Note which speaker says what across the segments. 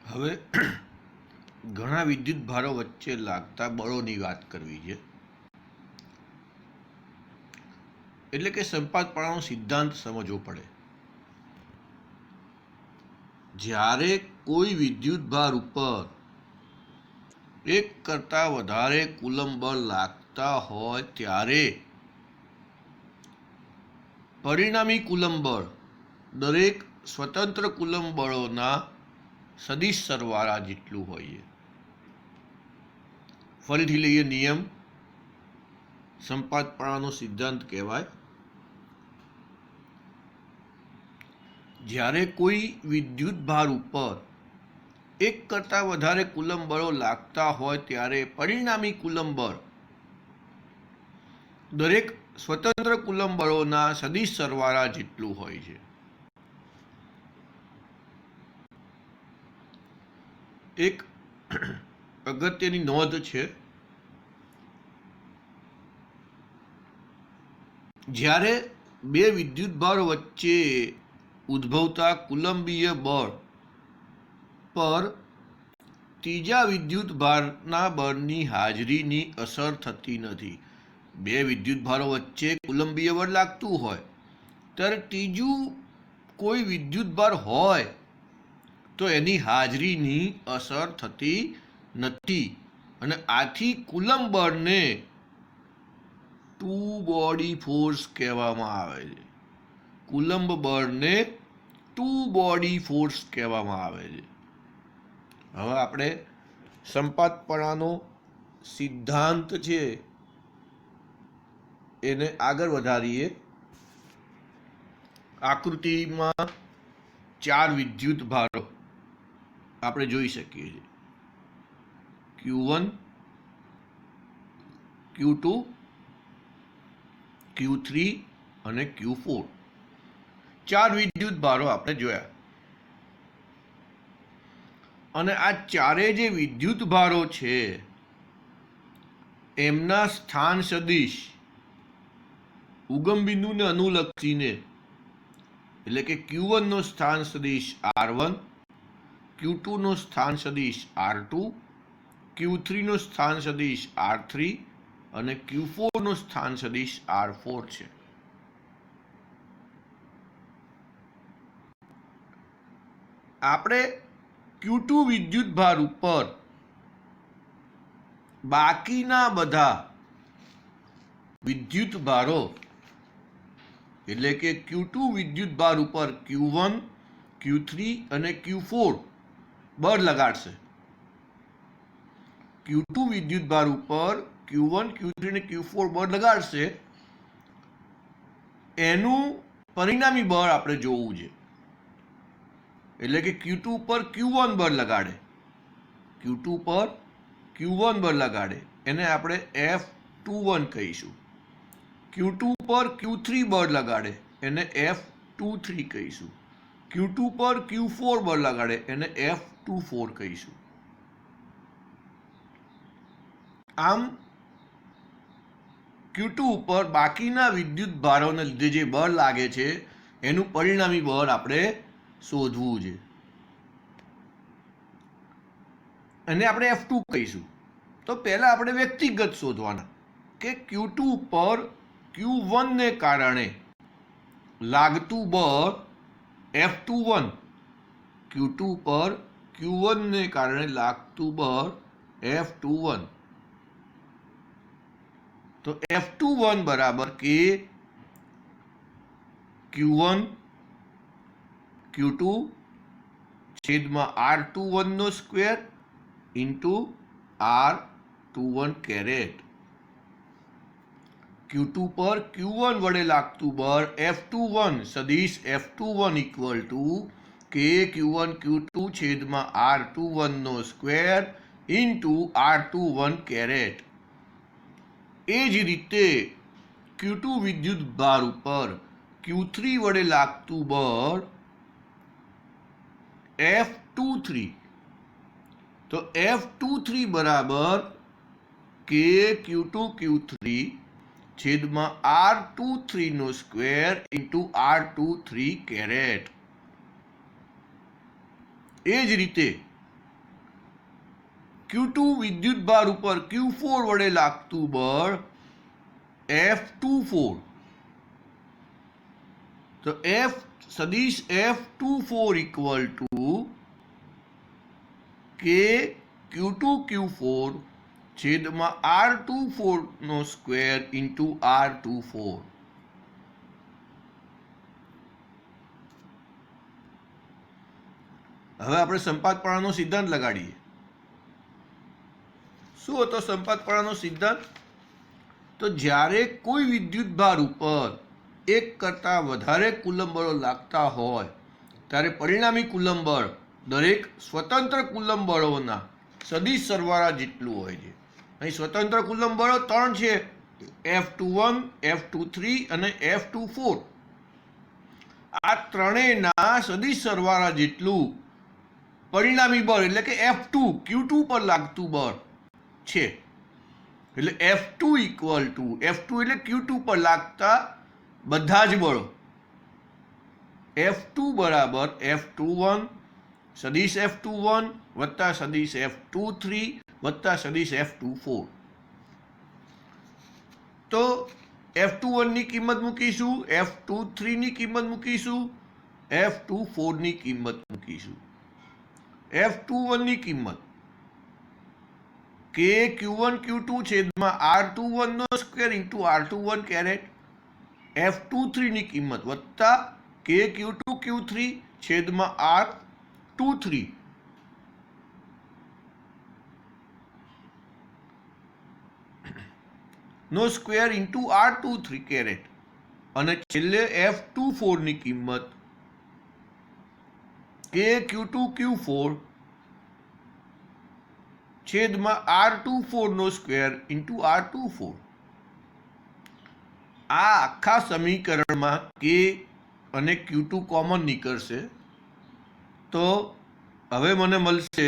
Speaker 1: હવે ઘણા વિદ્યુત ભારો વચ્ચે લાગતા બળોની વાત કરવી છે. એટલે કે સંપાતપણાનો સિદ્ધાંત સમજવો પડે. જ્યારે કોઈ વિદ્યુત ભાર ઉપર એક કરતાં વધારે કુલમ બળ લાગતા હોય ત્યારે પરિણામી કુલમ બળ દરેક સ્વતંત્ર કુલમ બળોના સદિશ સરવાળા જેટલું હોય. ફરીથી લઈએ નિયમ. સંપાતપણાનો સિદ્ધાંત કહેવાય. જ્યારે કોઈ વિદ્યુત ભાર ઉપર એક કરતાં વધારે કુલમ બળો લાગતા હોય ત્યારે પરિણામી કુલમ બળ દરેક સ્વતંત્ર કુલમ બળોના સદિશ સરવાળા જેટલું હોય છે. એક અગત્યની નોંધ છે. જ્યારે બે વિદ્યુત ભારો વચ્ચે ઉદ્ભવતા કુલંબીય બળ પર ત્રીજા વિદ્યુત ભારના બળની હાજરીની અસર થતી નથી. બે વિદ્યુત ભારો વચ્ચે કુલંબીય બળ લાગતું હોય ત્યારે ત્રીજું કોઈ વિદ્યુત ભાર હોય તો એની હાજરીની અસર થતી નથી અને આથી કુલમ બળને ટુ બોડી ફોર્સ કહેવામાં આવે છે. કુલંબ બળને ટુ બોડી ફોર્સ કહેવામાં આવે છે. હવે આપણે સંપાતપણાનો સિદ્ધાંત છે એને આગળ વધારીએ. આકૃતિમાં 4 વિદ્યુત ભારો આપણે જોઈ શકીએ છીએ. Q1, Q2, Q3 અને Q4. 4 વિદ્યુત ભારો આપણે જોયા અને આ ચારે જે વિદ્યુત ભારો છે એમના સ્થાન સદિશ ઉગમ બિંદુને અનુલક્ષીને એટલે કે Q1 નો સ્થાન સદિશ R1, Q2 નો સ્થાન સદિશ R2, Q3 નો સ્થાન સદિશ R3 અને Q4 નો સ્થાન સદિશ R4 છે. આપણે Q2 વિદ્યુત ભાર ઉપર બાકીના બધા વિદ્યુત ભારો એટલે કે Q2 વિદ્યુત ભાર ઉપર Q1, Q3 અને Q4 બળ લગાડશે. Q2 વિદ્યુત ભાર ઉપર Q1, Q3 અને Q4 બળ લગાડશે. એનું પરિણામી બળ આપણે જોવું છે. એટલે કે Q2 પર Q1 બળ લગાડે, Q2 પર Q1 બળ લગાડે એને આપણે F21 કહીશું. Q2 પર Q3 બળ લગાડે એને F23 કહીશું. Q2 પર Q4 બળ લગાડે એને F24 કહીશું. આમ Q2 ઉપર બાકીના વિદ્યુત ભારોને લીધે જે બળ લાગે છે એનું પરિણામી બળ આપણે શોધવું છે. અને આપણે F2 કહીશું. તો પહેલા આપણે વ્યક્તિગત શોધવાના કે Q2 પર Q1 ને કારણે લાગતું બળ F21, Q2 પર Q1 ને કારણે લાગતું બળ F21. તો F21 બરાબર કે Q1 Q2 છેદમાં R21 નો square into R21 caret. Q2 પર Q1 વડે લાગતું બળ F21 સદિશ F21 ઇક્વલ ટુ કે Q1 Q2 છેદમાં R21 નો સ્ક્વેર ઇન્ટુ R21 કેરેટ. એ જ રીતે Q2 વિદ્યુત ભાર ઉપર Q3 વડે લાગતું બળ F23. તો F23 બરાબર કે Q2 Q3 છેદમાં R23 નો સ્ક્વેર ઇન્ટુ R23 કેરેટ. એ જ રીતે Q2 વિદ્યુત ભાર ઉપર Q4 વડે લાગતું બળ F24. તો સદિશ F24 ઇક્વલ ટુ કે Q2 Q4 છેદમાં R24 નો સ્ક્વેર ઇન્ટુ R24. હવે આપણે સંપાતપણાનો સિદ્ધાંત લગાડીએ. શું હતો સંપાતપણાનો સિદ્ધાંત? તો જ્યારે કોઈ વિદ્યુત ભાર ઉપર એક કરતાં વધારે કુલમ બળો લાગતા હોય ત્યારે પરિણામી કુલમ બળ દરેક સ્વતંત્ર કુલમ બળોના સદિશ સરવાળા જેટલું હોય છે. અહીં સ્વતંત્ર કુલમ બળો 3 છે, F21, F23 અને F24. આ ત્રણેયના સદિશ સરવાળા જેટલું પરિણામી બળ એટલે કે F2 Q2 પર લાગતું બળ છે. એટલે F2 ઇક્વલ ટુ F2 એટલે Q2 પર લાગતા બધા જ બળો. F2 બરાબર F21 સદિશ F21 વત્તા સદિશ F23 વત્તા સદિશ F24. તો F21 ની કિંમત મૂકીશું, F23 ની કિંમત મૂકીશું, F24 ની કિંમત મૂકીશું. F21 ની કિંમત કે Q1 Q2 છેદમાં R21 નો square into R21 caret, F23 ની કિંમત વત્તા કે Q2 Q3 છેદમાં R23 નો સ્ક્વેર ઇન્ટુ R23 કેરેટ અને છેલ્લે F24 ની કિંમત કે Q2 Q4 છેદમાં R24 નો સ્ક્વેર ઇન્ટુ R24. આ આખા સમીકરણમાં કે અને Q2 કોમન નીકળશે. તો હવે મને મળશે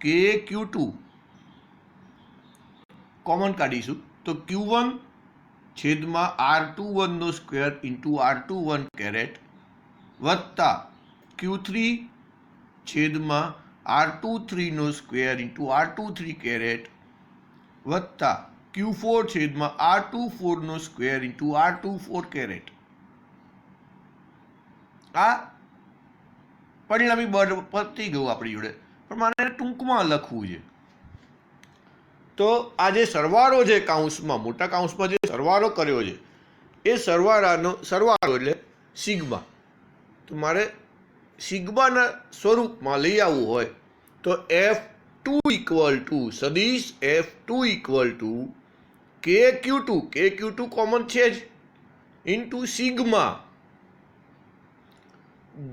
Speaker 1: કે Q2 કોમન કાઢીશું તો Q1 છેદમાં R21 નો સ્ક્વેર ઇન્ટુ R21 કેરેટ વત્તા Q3 છેદમાં R23 નો સ્ક્વેર ઇન્ટુ R23 કેરેટ વત્તા Q4 છેદમાં R24 નો સ્ક્વેર ઇન્ટુ R24 કેરેટ. આ પરિણામી બળ પતી ગયું આપણી જોડે, પણ મારે ટૂંકમાં લખવું છે. તો આ જે સરવાળો છે કાઉન્સમાં, મોટા કાઉન્સમાં જે સરવાળો કર્યો છે એ સરવાળો એટલે સિગ્મા. તો મારે સિગ્માના સ્વરૂપમાં લઈ આવવું હોય તો F2 ઇક્વલ ટુ સદિશ F2 ઇક્વલ ટુ કે Q2 કોમન છે જ ઇન્ટુ સિગ્મા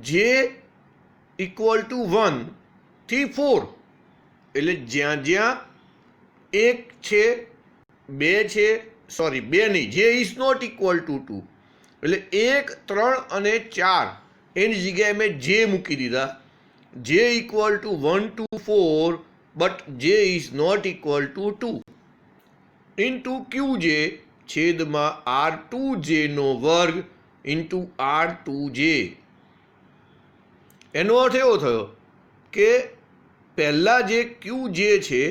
Speaker 1: જે ઇક્વલ ટુ 1 થી 4. એટલે જ્યાં જ્યાં 1 છે, 2 છે, સોરી 2 નહીં, જે ઇઝ નોટ ઇક્વલ ટુ 2 એટલે 1, 3 અને 4 એની જગ્યાએ મેં જે મૂકી દીધા. જે ઇક્વલ ટુ 1 to 4 બટ જે is not equal to 2 into QJ છેદમાં R2J નો વર્ગ ઇન્ટુ R2J. એનો અર્થ એવો થયો કે પહેલાં જે QJ છે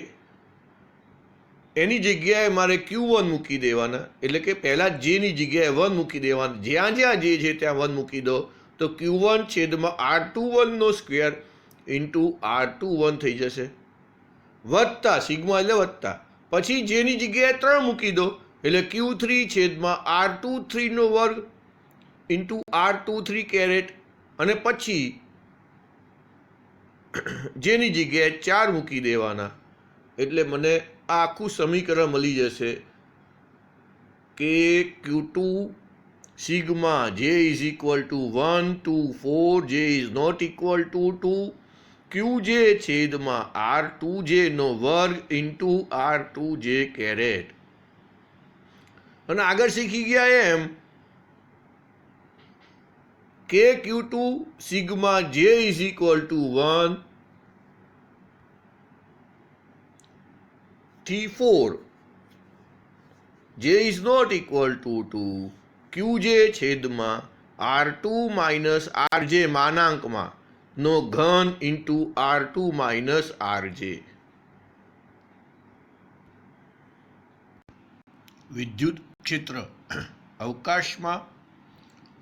Speaker 1: એની જગ્યાએ મારે Q1 મૂકી દેવાના. એટલે કે પહેલાં જેની જગ્યાએ 1 મૂકી દેવાના, જ્યાં જ્યાં જે છે ત્યાં 1 મૂકી દો તો Q1 છેદમાં R21 નો સ્ક્વેર ઇન્ટુ R21 થઈ જશે વત્તા સિગ્મા એટલે વત્તા પછી જેની જગ્યાએ 3 મૂકી દો એટલે Q3 છેદમાં R23 નો વર્ગ ઇન્ટુ R23 કેરેટ અને પછી જેની જગ્યાએ 4 મૂકી દેવાના. એટલે મને આ આખું સમીકરણ મળી જશે કે Q2 sigma J is equal to 1 to 4 J is not equal to 2 QJ છેદમાં R2J નો વર્ગ ઇન્ટુ R2J કેરેટ. અને આગળ શીખી ગયા એમ કે Q2 sigma J is equal to 1 થી 4 J is not equal to 2 QJ છેદમાં R2 માઇનસ RJ માનાંકમાં નો ઘન ઇન્ટુ R2 માઇનસ RJ. વિદ્યુત ક્ષેત્ર અવકાશમાં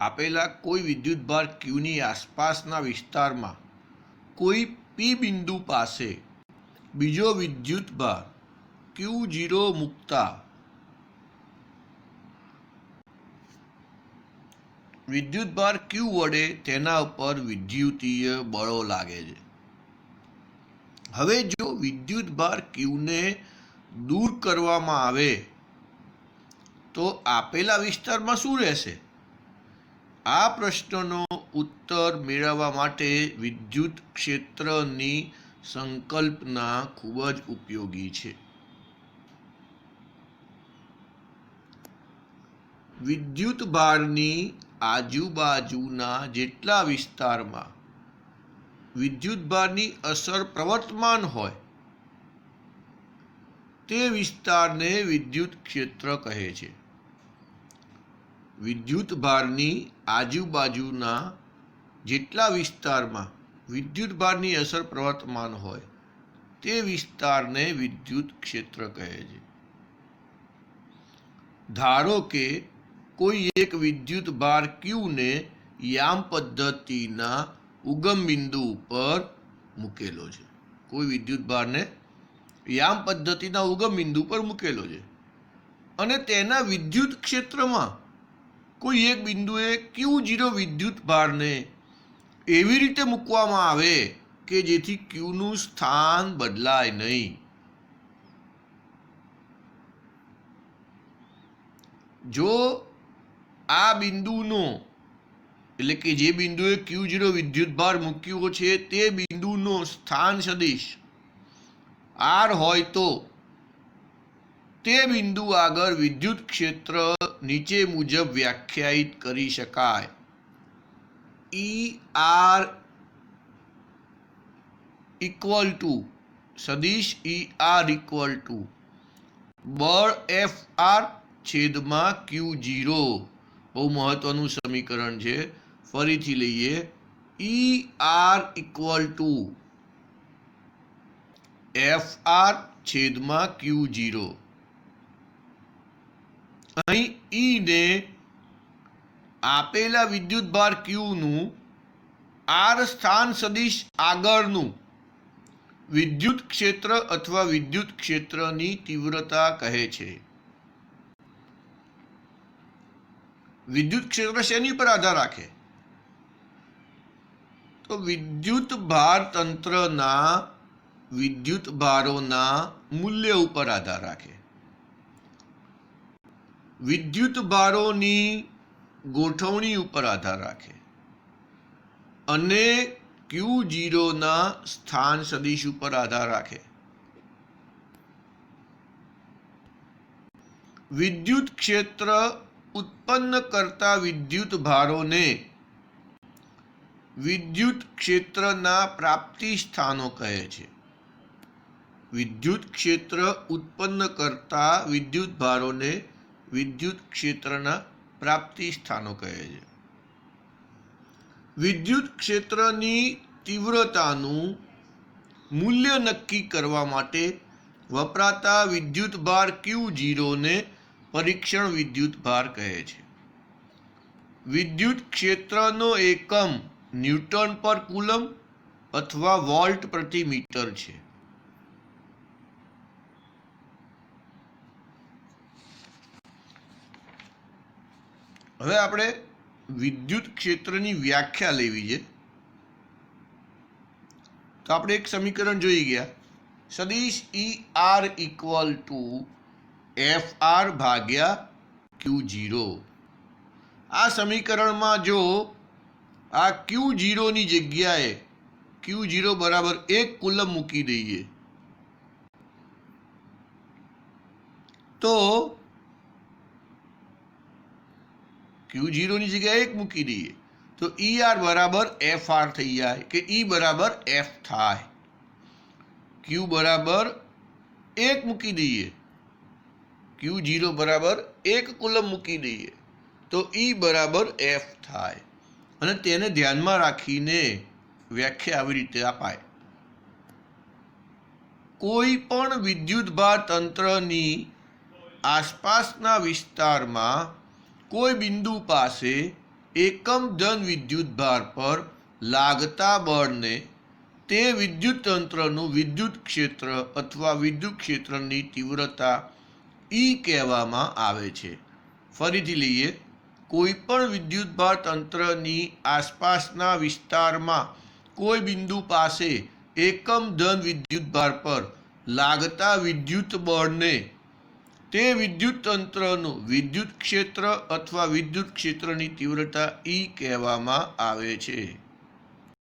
Speaker 1: આપેલા કોઈ વિદ્યુતભાર ક્યુની આસપાસના વિસ્તારમાં કોઈ પી બિંદુ પાસે બીજો વિદ્યુતભાર Q0 મૂકતા વિદ્યુતભાર Q વડે તેના ઉપર વિદ્યુતીય બળો લાગે છે. હવે જો વિદ્યુતભાર Qને દૂર કરવામાં આવે તો આપેલા વિસ્તારમાં શું રહેશે? આ પ્રશ્નનો ઉત્તર મેળવવા માટે વિદ્યુત ક્ષેત્રની સંકલ્પના ખૂબ જ ઉપયોગી છે. વિદ્યુતભારની આજુબાજુના જેટલા વિસ્તારમાં વિદ્યુતભારની અસર પ્રવર્તમાન હોય તે વિસ્તારને વિદ્યુત ક્ષેત્ર કહે છે. વિદ્યુતભારની આજુબાજુના જેટલા વિસ્તારમાં વિદ્યુતભારની અસર પ્રવર્તમાન હોય તે વિસ્તારને વિદ્યુત ક્ષેત્ર કહે છે. ધારો કે કોઈ એક વિદ્યુતભાર Qને યામ પદ્ધતિના ઉગમ બિંદુ ઉપર મૂકેલો છે. કોઈ વિદ્યુતભારને યામ પદ્ધતિના ઉગમ બિંદુ પર મૂકેલો છે અને તેના વિદ્યુત ક્ષેત્રમાં કોઈ એક બિંદુએ Q0 વિદ્યુતભારને એવી રીતે મૂકવામાં આવે કે જેથી Qનું સ્થાન બદલાય નહીં. જો આ બિંદુનો એટલે કે જે બિંદુએ Q0 વિદ્યુતભાર મૂક્યો છે તે બિંદુનો સ્થાન સદિશ R હોય તો તે બિંદુ આગળ વિદ્યુત ક્ષેત્ર નીચે મુજબ વ્યાખ્યાયિત કરી શકાય. ER ઇક્વલ ટુ સદિશ ER ઇક્વલ ટુ બળ FR છેદમાં Q0. બહુ મહત્વનું સમીકરણ છે, ફરીથી લઈએ. ER ઇક્વલ ટુ FR છેદમાં Q0. અહીં E ને આપેલા વિદ્યુતભાર Qનું R સ્થાન સદિશ આગળનું વિદ્યુત ક્ષેત્ર અથવા વિદ્યુત ક્ષેત્રની તીવ્રતા કહે છે. વિદ્યુત ક્ષેત્ર શેની પર આધાર રાખે? તો વિદ્યુત ભાર તંત્રના વિદ્યુત ભારોના મૂલ્ય ઉપર આધાર રાખે. વિદ્યુત ભારોની ગોઠવણી ઉપર આધાર રાખે અને Q0 ના સ્થાન સદિશ ઉપર આધાર રાખે. વિદ્યુત ક્ષેત્ર ઉત્પન્ન કરતા વિદ્યુત ભારોને વિદ્યુત ક્ષેત્રના પ્રાપ્તિ સ્થાનો કહે છે. વિદ્યુત ક્ષેત્ર ઉત્પન્ન કરતા વિદ્યુત ભારોને વિદ્યુત ક્ષેત્રના પ્રાપ્તિ સ્થાનો કહે છે. વિદ્યુત ક્ષેત્રની તીવ્રતાનું મૂલ્ય નક્કી કરવા માટે વપરાતા વિદ્યુતભાર Q0 ને પરીક્ષણ વિદ્યુતભાર કહે છે. વિદ્યુત ક્ષેત્રનો એકમ ન્યૂટન પર કુલમ અથવા વોલ્ટ પ્રતિ મીટર છે. હવે આપણે વિદ્યુત ક્ષેત્રની વ્યાખ્યા લેવી છે. તો આપણે એક સમીકરણ જોઈ ગયા, સદિશ ER ઇક્વલ ટુ FR ભાગ્યા Q0. આ સમીકરણમાં જો આ Q0 ની જગ્યાએ Q0 બરાબર 1 કુલમ મૂકી દઈએ તો Q0 ની જગ્યાએ 1 મૂકી દઈએ તો ER બરાબર FR થઈ જાય કે E બરાબર F થાય. Q બરાબર 1 મૂકી દઈએ, Q0 બરાબર 1 કુલમ મૂકી દઈએ તો E બરાબર F થાય. અને તેને ધ્યાનમાં રાખીને વ્યાખ્યા આવી રીતે અપાય. કોઈ પણ વિદ્યુતભાર તંત્રની આસપાસના વિસ્તારમાં કોઈ બિંદુ પાસે એકમ ધન વિદ્યુતભાર પર લાગતા બળને તે વિદ્યુત તંત્રનું વિદ્યુત ક્ષેત્ર અથવા વિદ્યુત ક્ષેત્રની તીવ્રતા E કહેવામાં આવે છે. ફરીથી લઈએ. કોઈ પણ વિદ્યુતભાર તંત્રની આસપાસના વિસ્તારમાં કોઈ બિંદુ પાસે એકમ ધન વિદ્યુતભાર પર લાગતા વિદ્યુત બળને તે વિદ્યુત તંત્રનું વિદ્યુત ક્ષેત્ર અથવા વિદ્યુત ક્ષેત્રની તીવ્રતા E કહેવામાં આવે છે.